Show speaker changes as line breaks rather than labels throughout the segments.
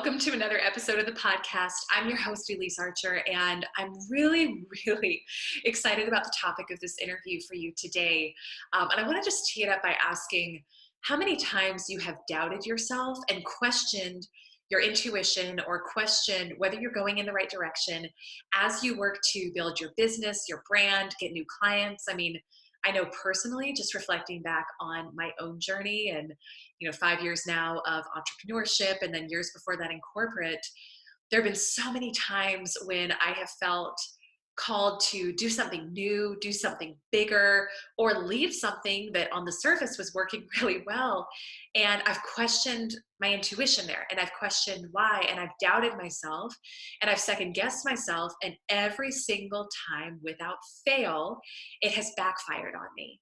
Welcome to another episode of the podcast. I'm your host, Elyse Archer, and I'm really excited about the topic of this interview for you today. And I want to just tee it up by asking how many times you have doubted yourself and questioned your intuition or questioned whether you're going in the right direction as you work to build your business, your brand, get new clients. I know personally, just reflecting back on my own journey and 5 years now of entrepreneurship and then years before that in corporate, there have been so many times when I have felt called to do something new, do something bigger, or leave something that on the surface was working really well. And I've questioned my intuition there, and I've questioned why, and I've doubted myself, and I've second guessed myself. And every single time without fail, it has backfired on me.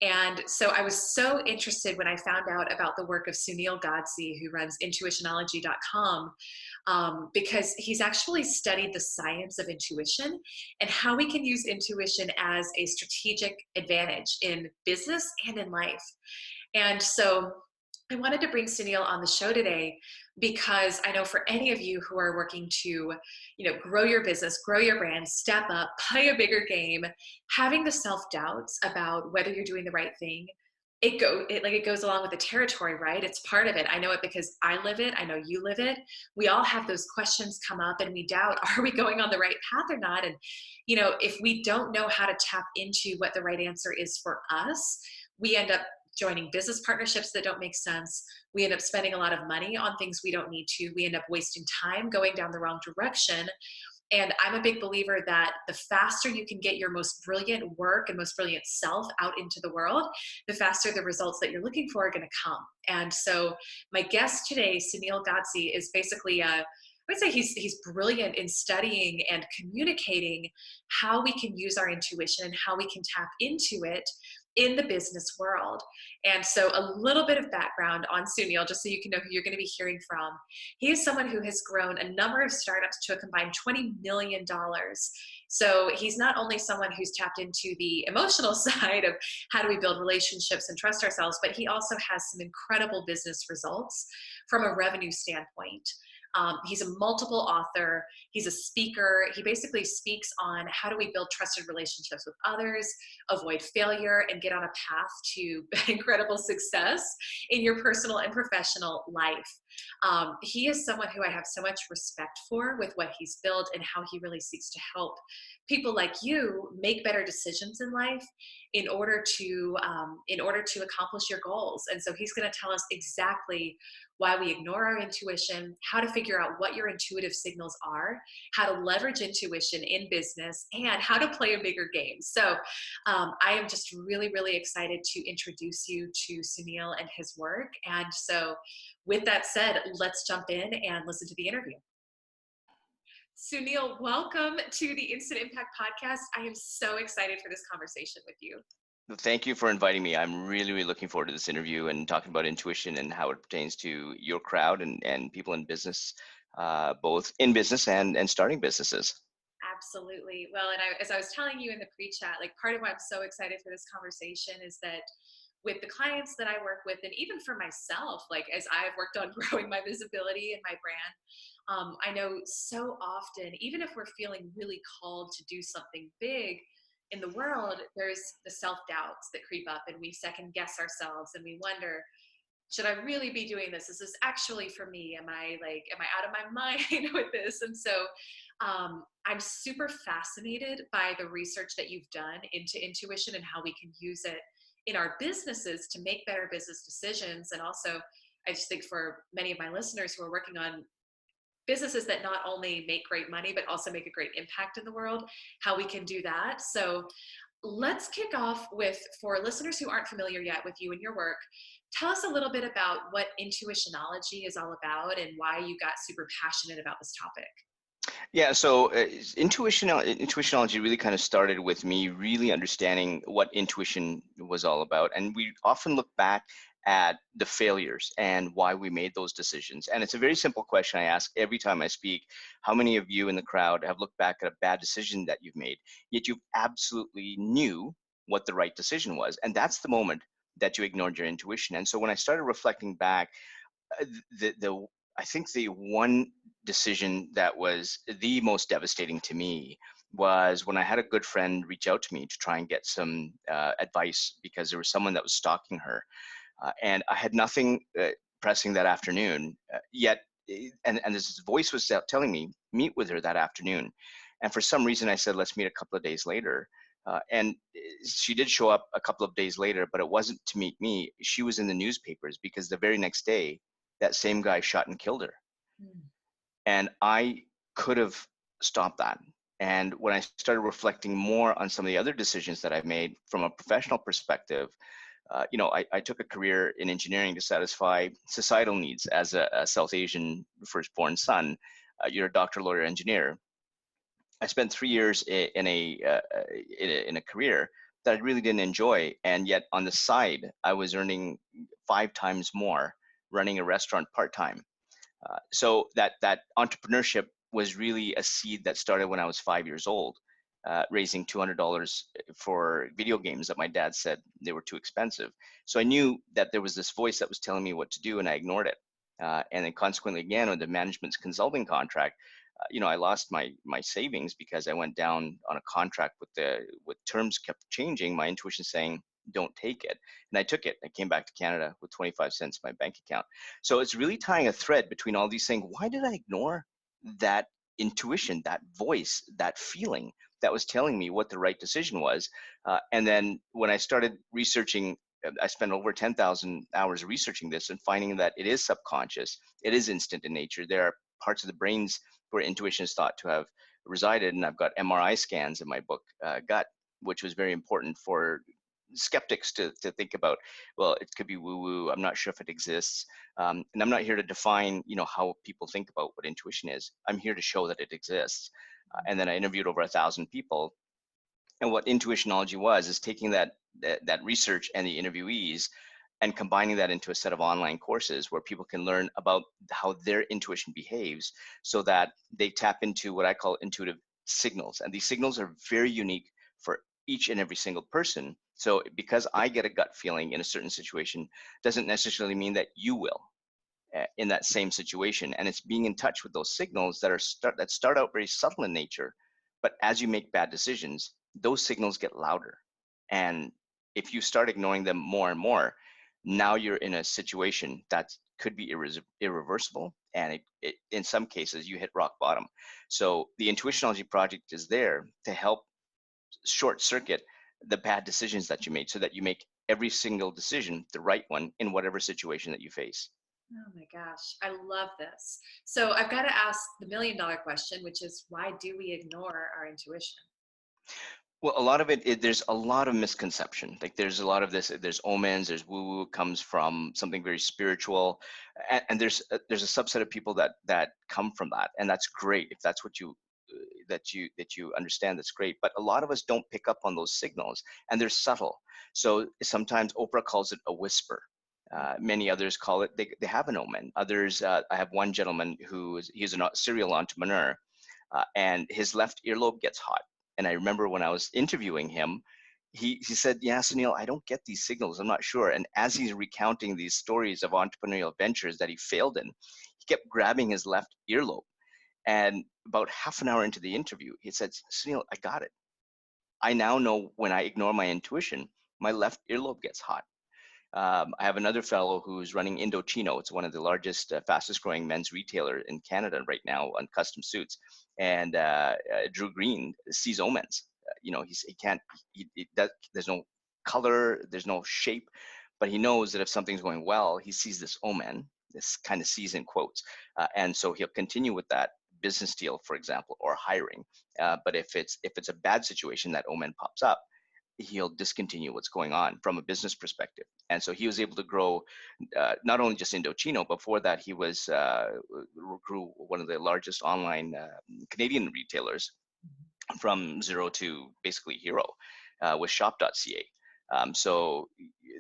And so I was so interested when I found out about the work of Sunil Godse, who runs Intuitionology.com, because he's actually studied the science of intuition and how we can use intuition as a strategic advantage in business and in life. And so I wanted to bring Sunil on the show today because I know for any of you who are working to, grow your business, grow your brand, step up, play a bigger game, having the self-doubts about whether you're doing the right thing, it goes along with the territory, right? It's part of it. I know it because I live it. I know you live it. We all have those questions come up and we doubt, are we going on the right path or not? And, if we don't know how to tap into what the right answer is for us, we end up joining business partnerships that don't make sense. We end up spending a lot of money on things we don't need to. We end up wasting time going down the wrong direction. And I'm a big believer that the faster you can get your most brilliant work and most brilliant self out into the world, the faster the results that you're looking for are going to come. And so my guest today, Sunil Godse, is basically I would say he's brilliant in studying and communicating how we can use our intuition and how we can tap into it in the business world. And so a little bit of background on Sunil, just so you can know who you're going to be hearing from. He is someone who has grown a number of startups to a combined $20 million. So he's not only someone who's tapped into the emotional side of how do we build relationships and trust ourselves, but he also has some incredible business results from a revenue standpoint. He's a multiple author. He's a speaker. He basically speaks on how do we build trusted relationships with others, avoid failure, and get on a path to incredible success in your personal and professional life. He is someone who I have so much respect for with what he's built and how he really seeks to help people like you make better decisions in life in order to accomplish your goals. And so he's going to tell us exactly why we ignore our intuition, how to figure out what your intuitive signals are, how to leverage intuition in business, and how to play a bigger game. So I am just really excited to introduce you to Sunil and his work. And so with that said, let's jump in and listen to the interview. Sunil, welcome to the Instant Impact Podcast. I am so excited for this conversation with you.
Thank you for inviting me. I'm really looking forward to this interview and talking about intuition and how it pertains to your crowd and people in business, both in business and starting businesses.
Absolutely. Well, and as I was telling you in the pre-chat, part of why I'm so excited for this conversation is that with the clients that I work with, and even for myself, as I've worked on growing my visibility and my brand, I know so often, even if we're feeling really called to do something big in the world, there's the self-doubts that creep up and we second guess ourselves and we wonder, should I really be doing this? Is this actually for me? Am I out of my mind with this? And so I'm super fascinated by the research that you've done into intuition and how we can use it in our businesses to make better business decisions. And also, I just think for many of my listeners who are working on businesses that not only make great money, but also make a great impact in the world, how we can do that. So let's kick off with, for listeners who aren't familiar yet with you and your work, tell us a little bit about what Intuitionology is all about and why you got super passionate about this topic.
Yeah, so Intuitionology really kind of started with me really understanding what intuition was all about. And we often look back at the failures and why we made those decisions. And it's a very simple question I ask every time I speak. How many of you in the crowd have looked back at a bad decision that you've made, yet you absolutely knew what the right decision was? And that's the moment that you ignored your intuition. And so when I started reflecting back, the I think the one decision that was the most devastating to me was when I had a good friend reach out to me to try and get some advice because there was someone that was stalking her. And I had nothing pressing that afternoon, yet, and this voice was telling me, meet with her that afternoon. And for some reason, I said, let's meet a couple of days later. And she did show up a couple of days later, but it wasn't to meet me. She was in the newspapers because the very next day, that same guy shot and killed her.
Mm.
And I could have stopped that. And when I started reflecting more on some of the other decisions that I've made from a professional perspective, I took a career in engineering to satisfy societal needs as a South Asian firstborn son. You're a doctor, lawyer, engineer. I spent 3 years in a career that I really didn't enjoy, and yet on the side, I was earning 5 times more running a restaurant part time. So that entrepreneurship was really a seed that started when I was 5 years old, raising $200 for video games that my dad said they were too expensive. So I knew that there was this voice that was telling me what to do, and I ignored it. And then consequently, again, with the management's consulting contract, I lost my savings because I went down on a contract with terms kept changing. My intuition saying, don't take it. And I took it. I came back to Canada with 25 cents in my bank account. So it's really tying a thread between all these things. Why did I ignore that intuition, that voice, that feeling that was telling me what the right decision was? And then when I started researching, I spent over 10,000 hours researching this and finding that it is subconscious, it is instant in nature. There are parts of the brains where intuition is thought to have resided. And I've got MRI scans in my book, Gut, which was very important for skeptics to think about. Well, it could be woo woo. I'm not sure if it exists. And I'm not here to define, how people think about what intuition is. I'm here to show that it exists. And then I interviewed over 1,000 people. And what Intuitionology was is taking that research and the interviewees and combining that into a set of online courses where people can learn about how their intuition behaves so that they tap into what I call intuitive signals. And these signals are very unique for each and every single person. So because I get a gut feeling in a certain situation doesn't necessarily mean that you will in that same situation. And it's being in touch with those signals that start out very subtle in nature, but as you make bad decisions, those signals get louder. And if you start ignoring them more and more, now you're in a situation that could be irreversible, and in some cases you hit rock bottom. So the Intuitionology project is there to help short circuit the bad decisions that you made so that you make every single decision the right one in whatever situation that you face.
Oh my gosh, I love this. So I've got to ask the $1,000,000 question, which is why do we ignore our intuition?
Well, a lot of there's a lot of misconception. Like there's a lot of this, there's omens, there's woo woo comes from something very spiritual. And there's a subset of people that come from that. And that's great. If that's what that you understand, that's great. But a lot of us don't pick up on those signals, and they're subtle. So sometimes Oprah calls it a whisper. Many others call it, they have an omen. Others, I have one gentleman he's a serial entrepreneur, and his left earlobe gets hot. And I remember when I was interviewing him, he said, yeah, Sunil, I don't get these signals. I'm not sure. And as he's recounting these stories of entrepreneurial ventures that he failed in, he kept grabbing his left earlobe. And about half an hour into the interview, he said, Sunil, I got it. I now know when I ignore my intuition, my left earlobe gets hot. I have another fellow who's running Indochino. It's one of the largest, fastest growing men's retailer in Canada right now on custom suits. And Drew Green sees omens. He can't, there's no color, there's no shape, but he knows that if something's going well, he sees this omen, this kind of sees in quotes. And so he'll continue with that business deal, for example, or hiring. But if it's a bad situation, that omen pops up, he'll discontinue what's going on from a business perspective. And so he was able to grow not only just Indochino, before that he grew one of the largest online Canadian retailers from zero to basically hero with shop.ca. So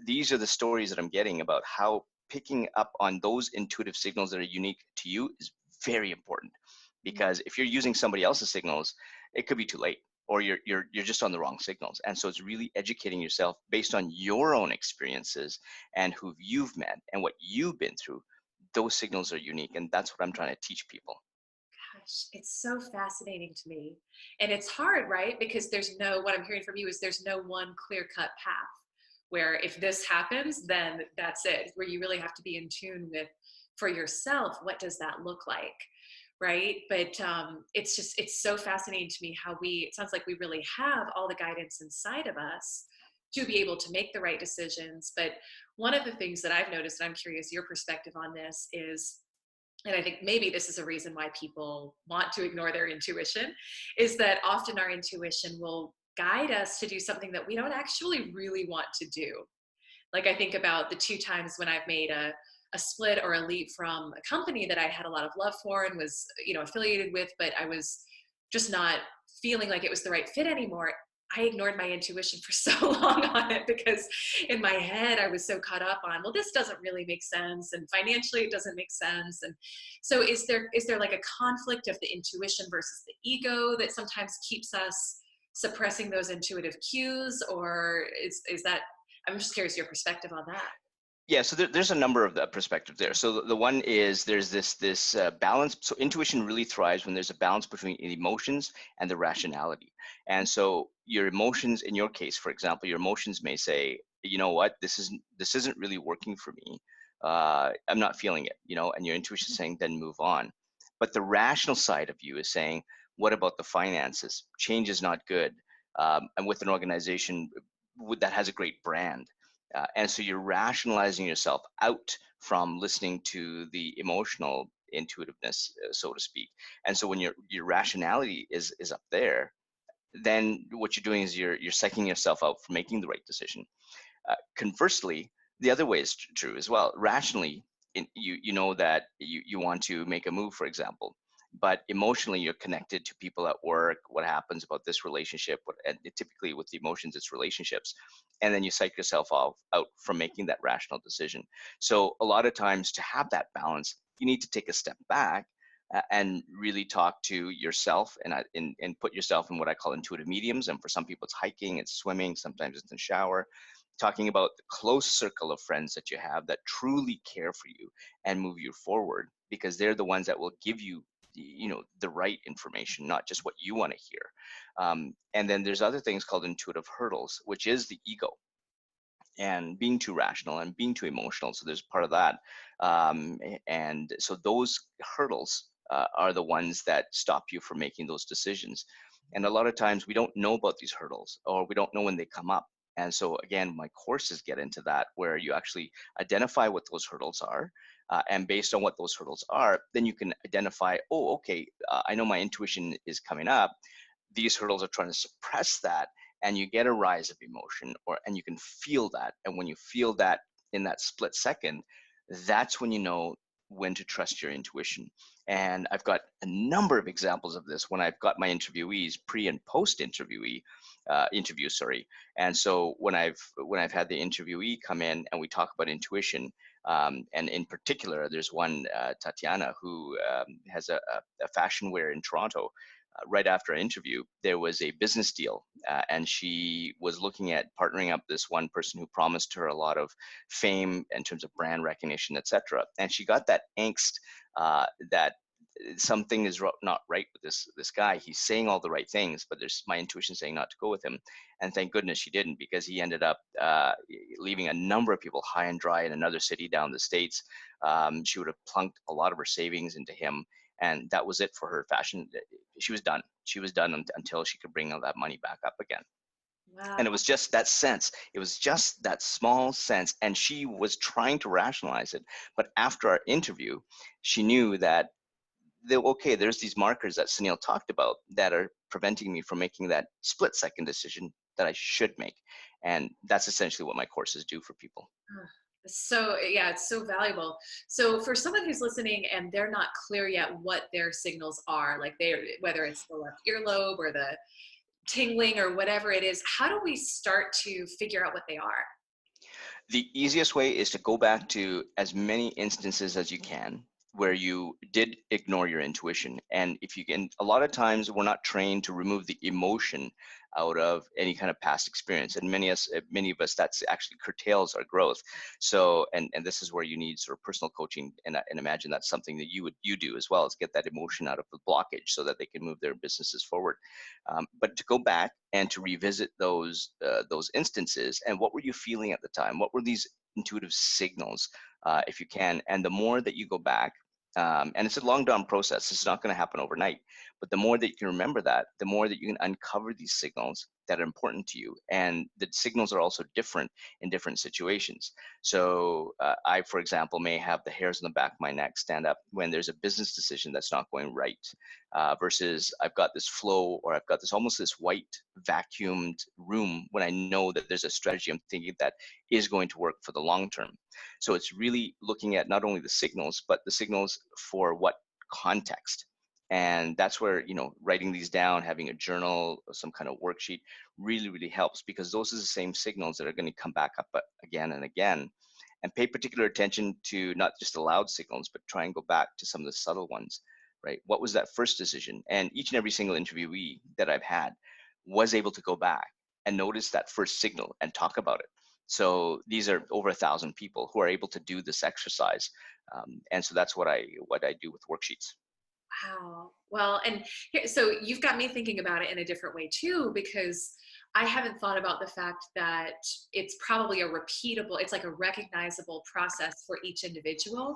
these are the stories that I'm getting about how picking up on those intuitive signals that are unique to you is very important, because if you're using somebody else's signals, it could be too late, or you're just on the wrong signals. And so it's really educating yourself based on your own experiences and who you've met and what you've been through. those signals are unique, and that's what I'm trying to teach people.
Gosh, it's so fascinating to me. And it's hard, right? Because what I'm hearing from you is there's no one clear cut path where if this happens, then that's it, where you really have to be in tune with for yourself, what does that look like? Right. But it's so fascinating to me how it sounds like we really have all the guidance inside of us to be able to make the right decisions. But one of the things that I've noticed, and I'm curious your perspective on this, is and I think maybe this is a reason why people want to ignore their intuition, is that often our intuition will guide us to do something that we don't actually really want to do. Like I think about the two times when I've made a split or a leap from a company that I had a lot of love for and was, affiliated with, but I was just not feeling like it was the right fit anymore. I ignored my intuition for so long on it because in my head I was so caught up on, well, this doesn't really make sense, and financially it doesn't make sense. And so is there like a conflict of the intuition versus the ego that sometimes keeps us suppressing those intuitive cues, or is that, I'm just curious your perspective on that.
Yeah, so there's a number of the perspectives there. So the one is there's this balance. So intuition really thrives when there's a balance between emotions and the rationality. And so your emotions, in your case, for example, your emotions may say, you know what, this isn't really working for me. I'm not feeling it, and your intuition is saying, then move on. But the rational side of you is saying, what about the finances? Change is not good. And with an organization that has a great brand. And so you're rationalizing yourself out from listening to the emotional intuitiveness, so to speak. And so when your rationality is up there, then what you're doing is you're psyching yourself out for making the right decision. Conversely, the other way is true as well. Rationally, you know that you want to make a move, for example, but emotionally you're connected to people at work, what happens about this relationship, and typically with the emotions, it's relationships, and then you psych yourself out from making that rational decision. So a lot of times to have that balance, you need to take a step back and really talk to yourself and put yourself in what I call intuitive mediums. And for some people, it's hiking, it's swimming, sometimes it's in the shower, talking about the close circle of friends that you have that truly care for you and move you forward, because they're the ones that will give you the right information, not just what you want to hear. And then there's other things called intuitive hurdles, which is the ego and being too rational and being too emotional. So there's part of that. And so those hurdles are the ones that stop you from making those decisions. And a lot of times we don't know about these hurdles, or we don't know when they come up. And so again, my courses get into that, where you actually identify what those hurdles are. And based on what those hurdles are, then you can identify, oh, okay, I know my intuition is coming up. These hurdles are trying to suppress that, and you get a rise of emotion, and you can feel that. And when you feel that in that split second, that's when you know when to trust your intuition. And I've got a number of examples of this when I've got my interviewees pre and post interview, sorry. And so when I've had the interviewee come in and we talk about intuition, and in particular, there's one, Tatiana, who has a fashion wear in Toronto. Right after our interview, there was a business deal, and she was looking at partnering up this one person who promised her a lot of fame in terms of brand recognition, etc. And she got that angst, that something is not right with this guy. He's saying all the right things, but there's my intuition saying not to go with him. And thank goodness she didn't, because he ended up leaving a number of people high and dry in another city down the States. She would have plunked a lot of her savings into him, and that was it for her fashion. She was done. She was done until she could bring all that money back up again.
Wow.
And it was just that sense. It was just that small sense. And she was trying to rationalize it. But after our interview, she knew that, okay, there's these markers that Sunil talked about that are preventing me from making that split second decision that I should make. And that's essentially what my courses do for people.
So yeah, it's so valuable. So for someone who's listening and they're not clear yet what their signals are, like whether it's the left earlobe or the tingling or whatever it is, how do we start to figure out what they are?
The easiest way is to go back to as many instances as you can where you did ignore your intuition. And if you can, a lot of times we're not trained to remove the emotion out of any kind of past experience. And many of us, that's actually curtails our growth. So, and this is where you need sort of personal coaching, and imagine that's something that you do as well, is get that emotion out of the blockage so that they can move their businesses forward. But to go back and to revisit those instances, and what were you feeling at the time? What were these intuitive signals, if you can? And the more that you go back, and it's a long drawn process, it's not going to happen overnight, but the more that you can remember that, the more that you can uncover these signals that are important to you. And the signals are also different in different situations. So I, for example, may have the hairs on the back of my neck stand up when there's a business decision that's not going right, versus I've got this flow, or I've got this almost this white vacuumed room when I know that there's a strategy I'm thinking that is going to work for the long term. So it's really looking at not only the signals, but the signals for what context. And that's where, writing these down, having a journal, some kind of worksheet really, really helps, because those are the same signals that are going to come back up again and again. And pay particular attention to not just the loud signals, but try and go back to some of the subtle ones, right? What was that first decision? And each and every single interviewee that I've had was able to go back and notice that first signal and talk about it. So these are over 1,000 people who are able to do this exercise. And so that's what I do with worksheets.
Wow. Well, and here, so you've got me thinking about it in a different way too, because I haven't thought about the fact that it's probably a repeatable, it's like a recognizable process for each individual.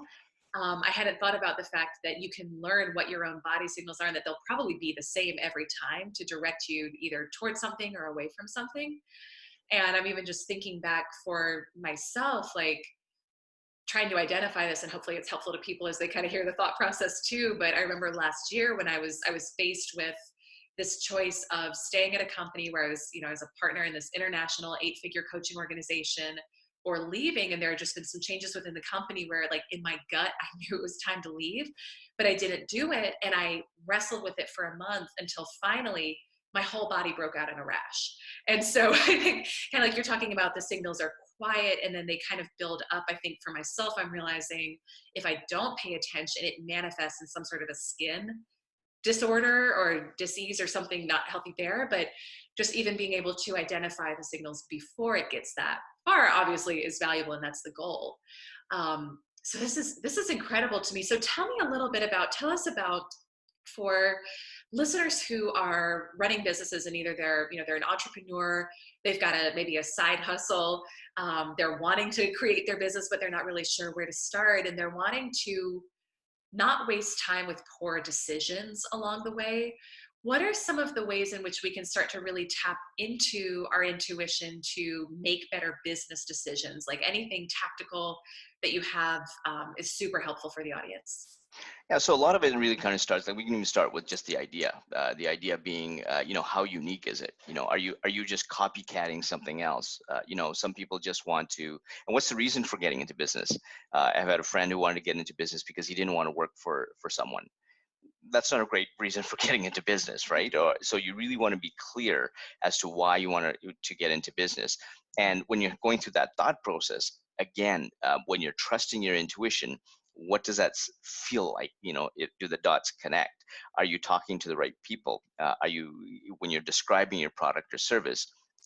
I hadn't thought about the fact that you can learn what your own body signals are, and that they'll probably be the same every time to direct you either towards something or away from something. And I'm even just thinking back for myself, like trying to identify this, and hopefully it's helpful to people as they kind of hear the thought process too. But I remember last year when I was faced with this choice of staying at a company where I was, as a partner in this international 8-figure coaching organization, or leaving. And there had just been some changes within the company where, like, in my gut, I knew it was time to leave, but I didn't do it. And I wrestled with it for a month until finally my whole body broke out in a rash. And so I think, kind of like you're talking about, the signals are quiet and then they kind of build up. I think for myself, I'm realizing if I don't pay attention, it manifests in some sort of a skin disorder or disease or something not healthy there. But just even being able to identify the signals before it gets that far obviously is valuable, and that's the goal. So this is incredible to me. So tell us about, for listeners who are running businesses, and either they're an entrepreneur, they've got maybe a side hustle, they're wanting to create their business, but they're not really sure where to start, and they're wanting to not waste time with poor decisions along the way. What are some of the ways in which we can start to really tap into our intuition to make better business decisions? Like, anything tactical that you have is super helpful for the audience.
Yeah, so a lot of it really kind of starts, like we can even start with just the idea being, how unique is it? Are you just copycatting something else? Some people just want to, and what's the reason for getting into business? I've had a friend who wanted to get into business because he didn't want to work for someone. That's not a great reason for getting into business, right? So you really want to be clear as to why you want to get into business. And when you're going through that thought process, again, when you're trusting your intuition, what does that feel like? Do the dots connect? Are you talking to the right people? When you're describing your product or service,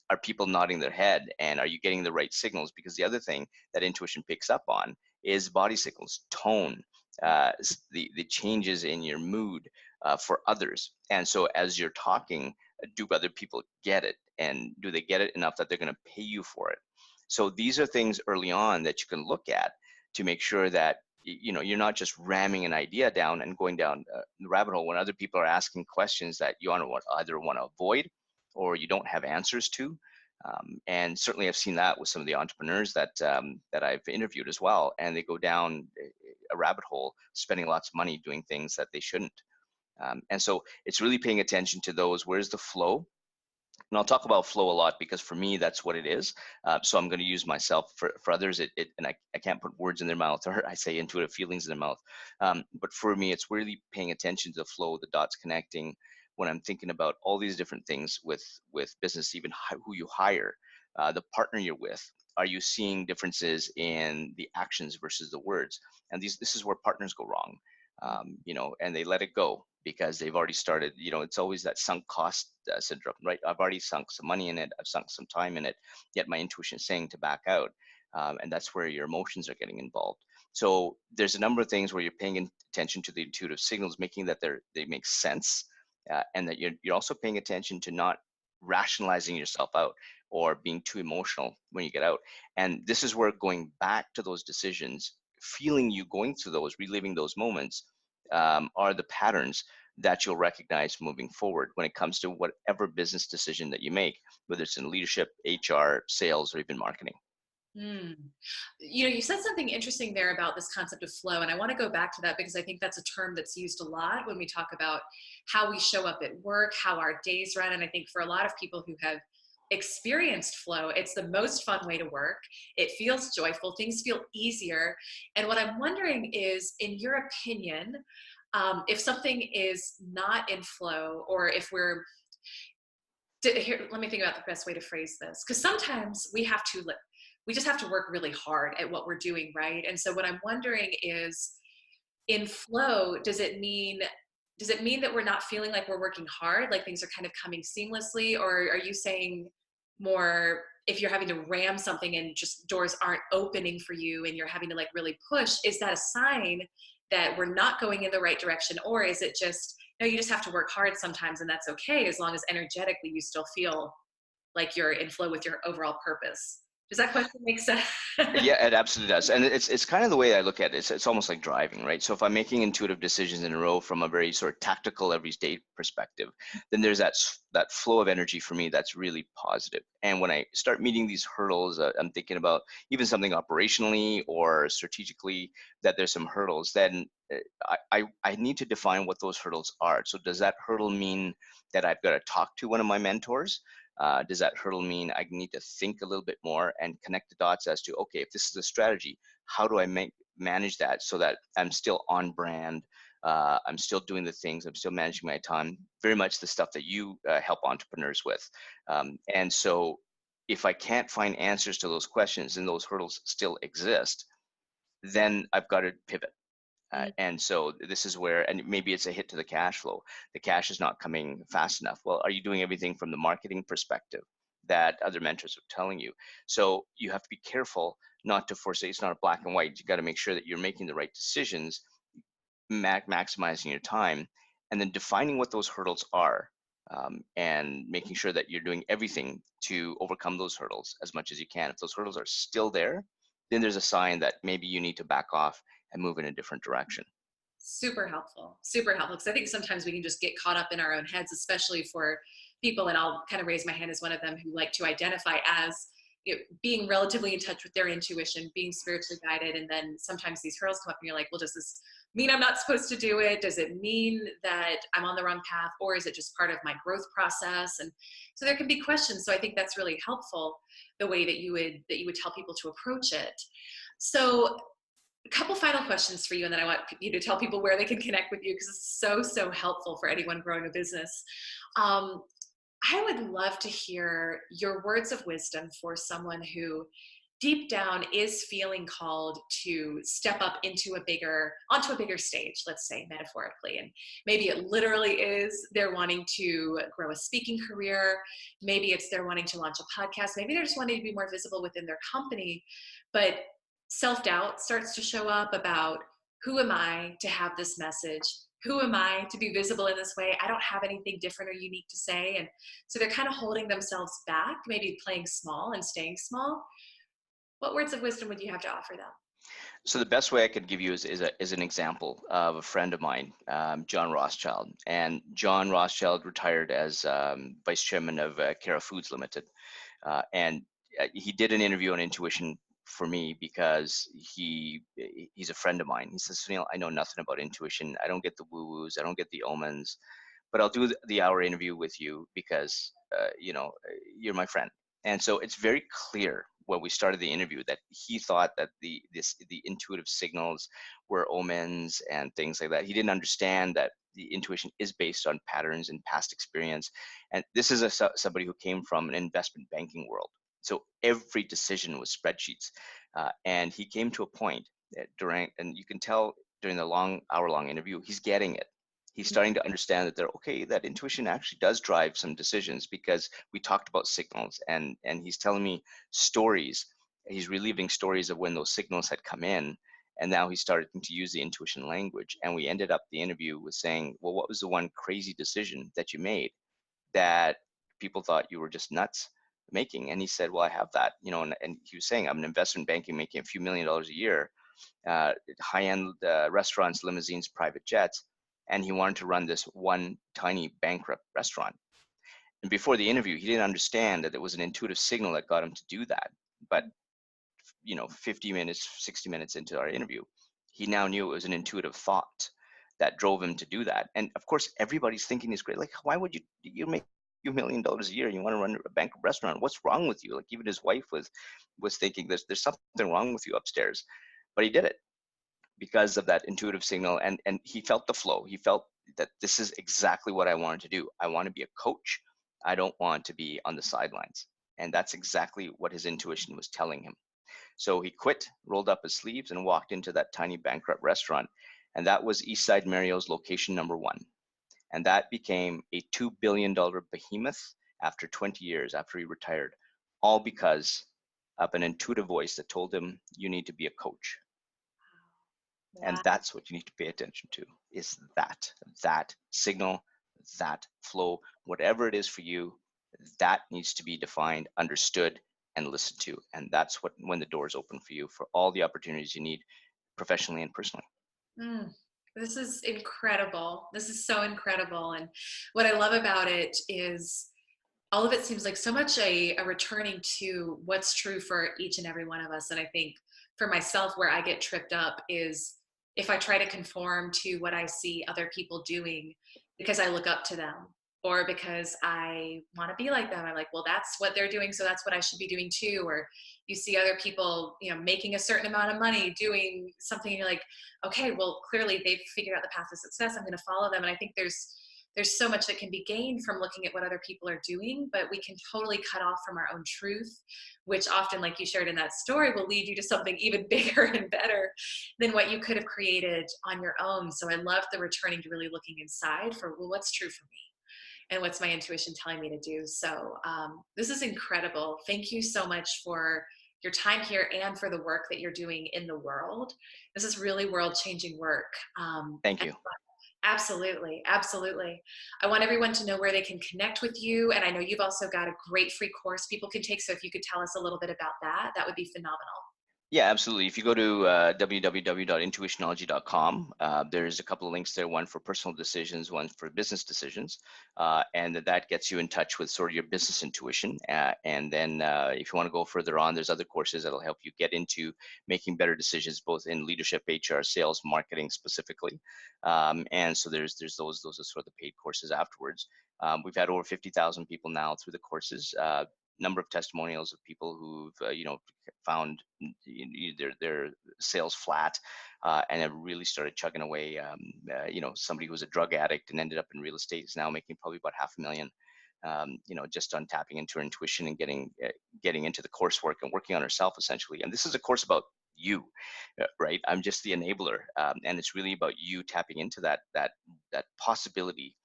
are people nodding their head, and are you getting the right signals? Because the other thing that intuition picks up on is body signals, tone, the changes in your mood for others. And so as you're talking, do other people get it? And do they get it enough that they're going to pay you for it? So these are things early on that you can look at to make sure that you're not just ramming an idea down and going down the rabbit hole when other people are asking questions that you either want to avoid or you don't have answers to. And certainly I've seen that with some of the entrepreneurs that I've interviewed as well, and they go down a rabbit hole, spending lots of money doing things that they shouldn't. And so it's really paying attention to those. Where's the flow? And I'll talk about flow a lot because for me, that's what it is. So I'm going to use myself. For others, and I can't put words in their mouth, or I say intuitive feelings in their mouth. But for me, it's really paying attention to the flow, the dots connecting when I'm thinking about all these different things with business, even who you hire, the partner you're with. Are you seeing differences in the actions versus the words? And this is where partners go wrong, and they let it go. because they've already started. It's always that sunk cost syndrome, right? I've already sunk some money in it, I've sunk some time in it, yet my intuition is saying to back out. And that's where your emotions are getting involved. So there's a number of things where you're paying attention to the intuitive signals, making that they make sense, and that you're also paying attention to not rationalizing yourself out or being too emotional when you get out. And this is where going back to those decisions, feeling you going through those, reliving those moments, are the patterns that you'll recognize moving forward when it comes to whatever business decision that you make, whether it's in leadership, HR, sales, or even marketing.
Mm. You said something interesting there about this concept of flow, and I want to go back to that because I think that's a term that's used a lot when we talk about how we show up at work, how our days run. And I think for a lot of people who have experienced flow, it's the most fun way to work. It feels joyful, things feel easier. And what I'm wondering is, in your opinion, if something is not in flow, or if we're here, let me think about the best way to phrase this, because sometimes we just have to work really hard at what we're doing, right? And so what I'm wondering is, in flow, does it mean that we're not feeling like we're working hard, like things are kind of coming seamlessly? Or are you saying more, if you're having to ram something and just doors aren't opening for you and you're having to like really push, is that a sign that we're not going in the right direction? Or is it just, no, you just have to work hard sometimes and that's okay, as long as energetically you still feel like you're in flow with your overall purpose? Does that question make sense?
Yeah, it absolutely does. And it's kind of the way I look at it. It's almost like driving, right? So if I'm making intuitive decisions in a row from a very sort of tactical everyday perspective, then there's that flow of energy for me that's really positive. And when I start meeting these hurdles, I'm thinking about even something operationally or strategically, that there's some hurdles, then I need to define what those hurdles are. So does that hurdle mean that I've got to talk to one of my mentors? Does that hurdle mean I need to think a little bit more and connect the dots as to, okay, if this is a strategy, how do I manage that so that I'm still on brand? I'm still doing the things, I'm still managing my time, very much the stuff that you help entrepreneurs with. And so if I can't find answers to those questions and those hurdles still exist, then I've got to pivot.
Mm.
And so this is where, and maybe it's a hit to the cash flow. The cash is not coming fast enough. Well, are you doing everything from the marketing perspective that other mentors are telling you? So you have to be careful not to forsake. It's not a black and white. You got to make sure that you're making the right decisions, maximizing your time, and then defining what those hurdles are, and making sure that you're doing everything to overcome those hurdles as much as you can. If those hurdles are still there, then there's a sign that maybe you need to back off and move in a different direction.
Super helpful. Super helpful. Because I think sometimes we can just get caught up in our own heads, especially for people, and I'll kind of raise my hand as one of them, who like to identify as, being relatively in touch with their intuition, being spiritually guided. And then sometimes these hurdles come up and you're like, well, does this mean I'm not supposed to do it? Does it mean that I'm on the wrong path? Or is it just part of my growth process? And so there can be questions. So I think that's really helpful, the way that you would tell people to approach it. So a couple final questions for you, and then I want you to tell people where they can connect with you, because it's so helpful for anyone growing a business. um, I would love to hear your words of wisdom for someone who deep down is feeling called to step up onto a bigger stage, let's say metaphorically. And maybe it literally is they're wanting to grow a speaking career, maybe it's they're wanting to launch a podcast, maybe they're just wanting to be more visible within their company. But self-doubt starts to show up about, who am I to have this message? Who am I to be visible in this way? I don't have anything different or unique to say. And so they're kind of holding themselves back, maybe playing small and staying small. What words of wisdom would you have to offer them?
So the best way I could give you is an example of a friend of mine, John Rothschild. And John Rothschild retired as vice chairman of Cara Foods Limited. And he did an interview on intuition for me because he's a friend of mine. He says, Sunil, I know nothing about intuition. I don't get the woo-woos. I don't get the omens, but I'll do the hour interview with you because, you're my friend. And so it's very clear when we started the interview that he thought that the intuitive signals were omens and things like that. He didn't understand that the intuition is based on patterns and past experience. And this is somebody who came from an investment banking world. So every decision was spreadsheets. And he came to a point that and you can tell during the hour-long interview, he's getting it. he's starting to understand that that intuition actually does drive some decisions, because we talked about signals, and he's telling me stories. He's reliving stories of when those signals had come in, and now he's starting to use the intuition language. And we ended up the interview with saying, well, what was the one crazy decision that you made that people thought you were just nuts making? And he said, well, I have that, and he was saying, I'm an investment banking making a few $1,000,000 a year, high-end restaurants, limousines, private jets, and he wanted to run this one tiny bankrupt restaurant. And before the interview, he didn't understand that it was an intuitive signal that got him to do that. But 50 minutes, 60 minutes into our interview, he now knew it was an intuitive thought that drove him to do that. And of course, everybody's thinking is great. Like, why would you make $1,000,000 a year? You want to run a bankrupt restaurant? What's wrong with you? Like, even his wife was thinking there's something wrong with you upstairs. But he did it because of that intuitive signal, and he felt the flow. He felt that this is exactly what I wanted to do. I want to be a coach. I don't want to be on the sidelines. And that's exactly what his intuition was telling him. So he quit, rolled up his sleeves, and walked into that tiny bankrupt restaurant. And that was Eastside Mario's location number 1. And that became a $2 billion behemoth after 20 years after he retired, all because of an intuitive voice that told him, you need to be a coach. And
Wow.
that's what you need to pay attention to, is that signal, that flow, whatever it is for you, that needs to be defined, understood, and listened to. And that's when the doors open for you for all the opportunities you need professionally and personally.
Mm, this is incredible. This is so incredible. And what I love about it is all of it seems like so much a returning to what's true for each and every one of us. And I think for myself, where I get tripped up is if I try to conform to what I see other people doing because I look up to them or because I want to be like them. I'm like, well, that's what they're doing, so that's what I should be doing too. Or you see other people, making a certain amount of money doing something, and you're like, okay, well, clearly they've figured out the path to success. I'm going to follow them. And I think there's so much that can be gained from looking at what other people are doing, but we can totally cut off from our own truth, which often, like you shared in that story, will lead you to something even bigger and better than what you could have created on your own. So I love the returning to really looking inside for, well, what's true for me and what's my intuition telling me to do. So this is incredible. Thank you so much for your time here and for the work that you're doing in the world. This is really world-changing work.
Thank you.
Absolutely. Absolutely. I want everyone to know where they can connect with you. And I know you've also got a great free course people can take. So if you could tell us a little bit about that, that would be phenomenal.
Yeah, absolutely. If you go to www.intuitionology.com, there's a couple of links there, one for personal decisions, one for business decisions, and that gets you in touch with sort of your business intuition. And then if you want to go further on, there's other courses that'll help you get into making better decisions, both in leadership, HR, sales, marketing specifically. And so those are sort of the paid courses afterwards. We've had over 50,000 people now through the courses. Number of testimonials of people who've found their sales flat and have really started chugging away. Somebody who was a drug addict and ended up in real estate is now making probably about $500,000. Just on tapping into her intuition and getting into the coursework and working on herself essentially. And this is a course about you, right? I'm just the enabler, and it's really about you tapping into that possibility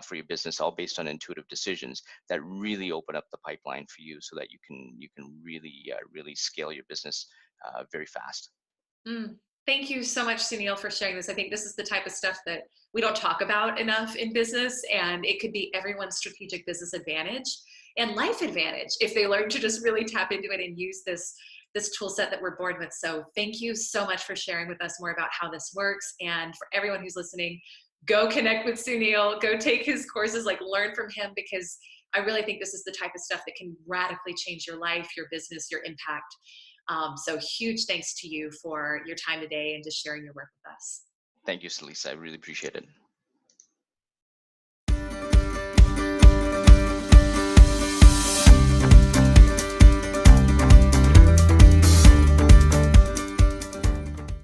for your business, all based on intuitive decisions that really open up the pipeline for you, so that you can really scale your business very fast.
Mm. Thank you so much, Sunil, for sharing this. I think this is the type of stuff that we don't talk about enough in business, and it could be everyone's strategic business advantage and life advantage if they learn to just really tap into it and use this tool set that we're born with. So thank you so much for sharing with us more about how this works. And for everyone who's listening, go connect with Sunil, go take his courses, learn from him, because I really think this is the type of stuff that can radically change your life, your business, your impact. So huge thanks to you for your time today and just sharing your work with us.
Thank you, Elyse. I really appreciate it.